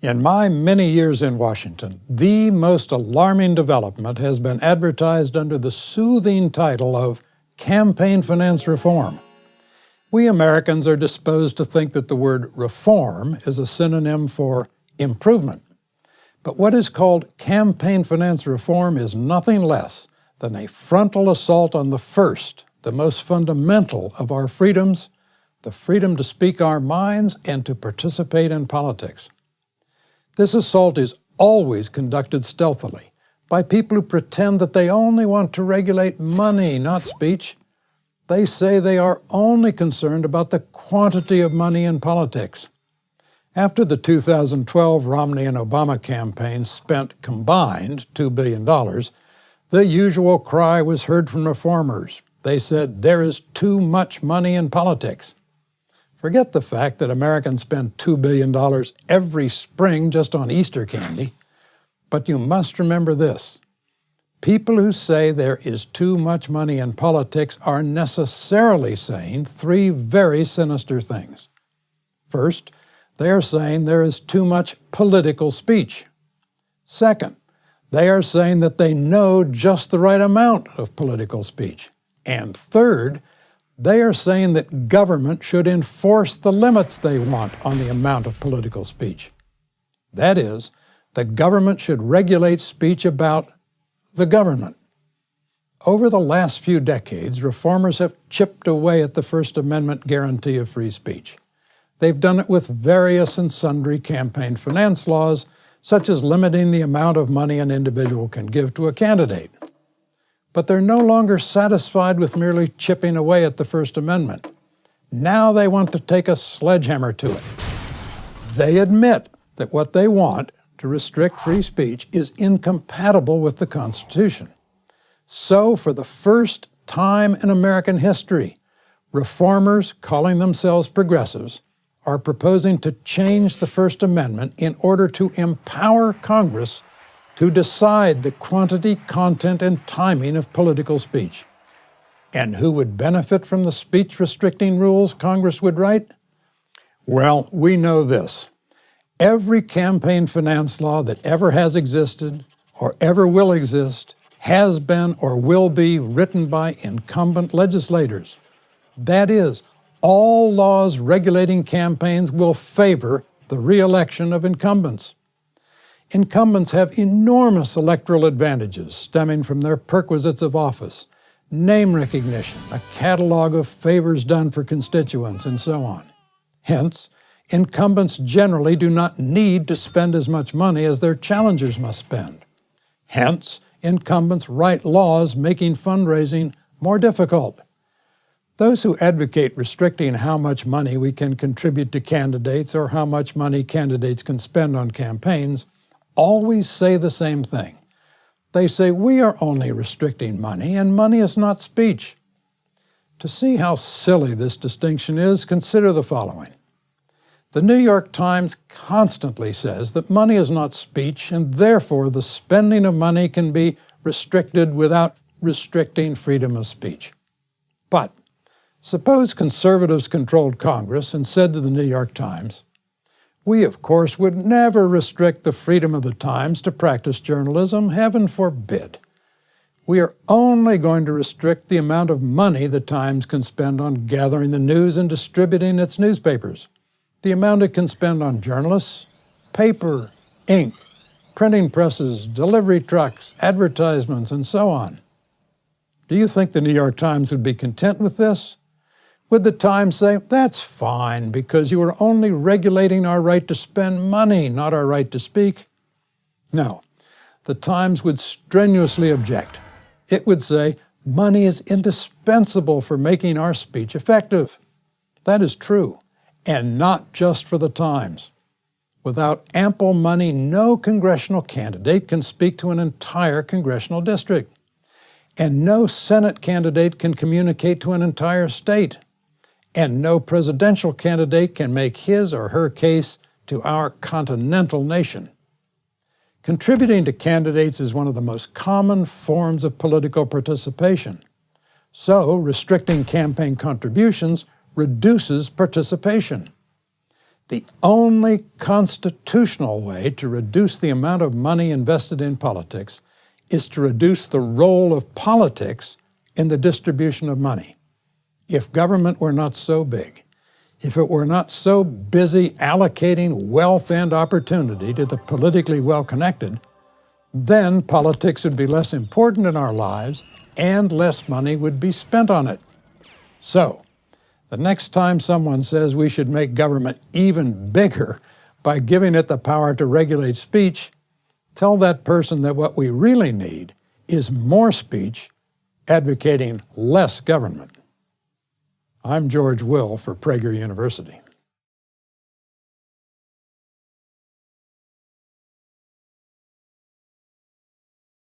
In my many years in Washington, the most alarming development has been advertised under the soothing title of campaign finance reform. We Americans are disposed to think that the word reform is a synonym for improvement. But what is called campaign finance reform is nothing less than a frontal assault on the first, the most fundamental of our freedoms, the freedom to speak our minds and to participate in politics. This assault is always conducted stealthily by people who pretend that they only want to regulate money, not speech. They say they are only concerned about the quantity of money in politics. After the 2012 Romney and Obama campaigns spent combined $2 billion, the usual cry was heard from reformers. They said, there is too much money in politics. Forget the fact that Americans spend $2 billion every spring just on Easter candy, but you must remember this. People who say there is too much money in politics are necessarily saying three very sinister things. First, they are saying there is too much political speech. Second, they are saying that they know just the right amount of political speech. And third, they are saying that government should enforce the limits they want on the amount of political speech. That is, the government should regulate speech about the government. Over the last few decades, reformers have chipped away at the First Amendment guarantee of free speech. They've done it with various and sundry campaign finance laws, such as limiting the amount of money an individual can give to a candidate. But they're no longer satisfied with merely chipping away at the First Amendment. Now they want to take a sledgehammer to it. They admit that what they want, to restrict free speech, is incompatible with the Constitution. So, for the first time in American history, reformers, calling themselves progressives, are proposing to change the First Amendment in order to empower Congress to decide the quantity, content, and timing of political speech. And who would benefit from the speech-restricting rules Congress would write? Well, we know this. Every campaign finance law that ever has existed or ever will exist has been or will be written by incumbent legislators. That is, all laws regulating campaigns will favor the re-election of incumbents. Incumbents have enormous electoral advantages stemming from their perquisites of office, name recognition, a catalog of favors done for constituents, and so on. Hence, incumbents generally do not need to spend as much money as their challengers must spend. Hence, incumbents write laws making fundraising more difficult. Those who advocate restricting how much money we can contribute to candidates or how much money candidates can spend on campaigns always say the same thing. They say we are only restricting money, and money is not speech. To see how silly this distinction is, consider the following. The New York Times constantly says that money is not speech, and therefore the spending of money can be restricted without restricting freedom of speech. But suppose conservatives controlled Congress and said to the New York Times, we, of course, would never restrict the freedom of the Times to practice journalism, heaven forbid. We are only going to restrict the amount of money the Times can spend on gathering the news and distributing its newspapers, the amount it can spend on journalists, paper, ink, printing presses, delivery trucks, advertisements, and so on. Do you think the New York Times would be content with this? Would the Times say, that's fine, because you are only regulating our right to spend money, not our right to speak? No, the Times would strenuously object. It would say, money is indispensable for making our speech effective. That is true, and not just for the Times. Without ample money, no congressional candidate can speak to an entire congressional district. And no Senate candidate can communicate to an entire state. And no presidential candidate can make his or her case to our continental nation. Contributing to candidates is one of the most common forms of political participation. So, restricting campaign contributions reduces participation. The only constitutional way to reduce the amount of money invested in politics is to reduce the role of politics in the distribution of money. If government were not so big, if it were not so busy allocating wealth and opportunity to the politically well-connected, then politics would be less important in our lives and less money would be spent on it. So, the next time someone says we should make government even bigger by giving it the power to regulate speech, tell that person that what we really need is more speech advocating less government. I'm George Will for Prager University.